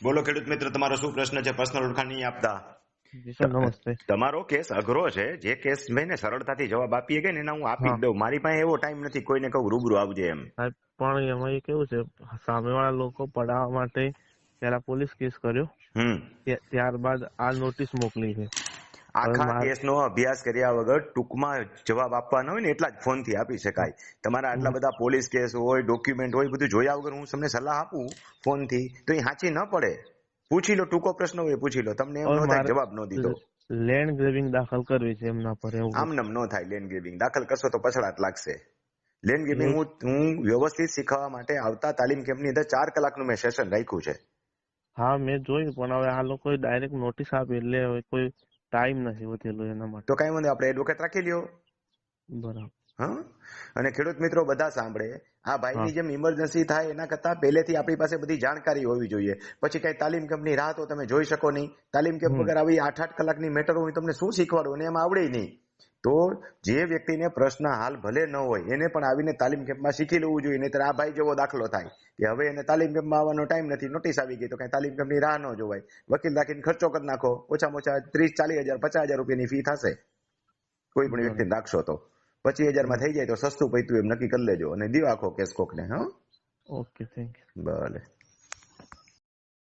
બોલો ખેડૂત મિત્ર, તમારો શું પ્રશ્ન છે? પર્સનલ ઓળખાણ નહીં આપતા. જી સર, નમસ્તે. તમારો કેસ અઘરો છે. જે કેસ મેં ને સરળતાથી જવાબ આપીએ કે ને એના હું આપી જ હા દઉં. મારી પાસે એવો ટાઈમ નથી કોઈને કહું રૂબરૂ આવજે એમ. સાહેબ, પણ એમાં એ કેવું છે, સામેવાળા લોકો પડાવવા માટે પેલા પોલીસ કેસ કર્યો, હમ ત્યારબાદ આ નોટિસ મોકલી છે. હવે આખા કેસનો અભ્યાસ કર્યા વગર ટૂંકમાં જવાબ આપવાનો હોય ને એટલા જ ફોનથી આપી શકાય. તમારા આટલા બધા પોલીસ કેસ હોય, ડોક્યુમેન્ટ હોય, બધું જોયા વગર હું તમને સલાહ આપું ફોનથી તો એ સાચી ન પડે. પૂછી લો, ટૂંકો પ્રશ્ન હોય એ પૂછી લો. તમને એમ ન થાય મારે જવાબ ન દીધો. લેન્ડ ગ્રેવિંગ દાખલ કરવી છે એમના પર, એવું આમ નામ ન થાય. લેન્ડ ગ્રેબિંગ દાખલ કરશો તો પછડાટ લાગશે. લેન્ડ ગ્રેબિંગ હું વ્યવસ્થિત શીખવા માટે આવતા તાલીમ કેમ્પની અંદર 4 કલાકનું મેં સેશન રાખ્યું છે. હા, મેં જોયું, પણ હવે આ લોકોએ ડાયરેક્ટ નોટિસ આપી એટલે હવે કોઈ ટાઈમ નથી વધેલો એના માટે. તો કઈ વાંધો, આપણે એડવોકેટ રાખી લ્યો. બરાબર. હા, અને ખેડૂત મિત્રો બધા સાંભળે, આ હા ભાઈની જેમ ઇમરજન્સી થાય એના કરતા પહેલેથી આપણી પાસે બધી જાણકારી હોવી જોઈએ. પછી કઈ તાલીમ કેમ્પની રાહ તો તમે જોઈ શકો નહીં. તાલીમ કેમ્પ વગર આવી 8-8 કલાકની મેટર હું તમને શું શીખવાડું અને એમાં આવડે નહીં. તો જે વ્યક્તિને પ્રશ્ન હાલ ભલે ન હોય એને પણ આવીને તાલીમ કેમ્પમાં શીખી લેવું જોઈએ. નહીતર આ ભાઈ જેવો દાખલો થાય કે હવે એને તાલીમ કેમ્પમાં આવવાનો ટાઈમ નથી, નોટિસ આવી ગઈ, તો કઈ તાલીમ કેમ્પની રાહ ન જોવાય. વકીલ રાખીને ખર્ચો કરી નાખો. ઓછામાં ઓછા 30-40 હજાર 50,000 રૂપિયાની ફી થશે કોઈ પણ વ્યક્તિને રાખશો તો. 25,000 થઈ જાય તો સસ્તું પૈતું એમ નક્કી કરી લેજો અને દીવો આખો કેસ કોકને. હા, ઓકે, થેન્ક યુ. ભલે.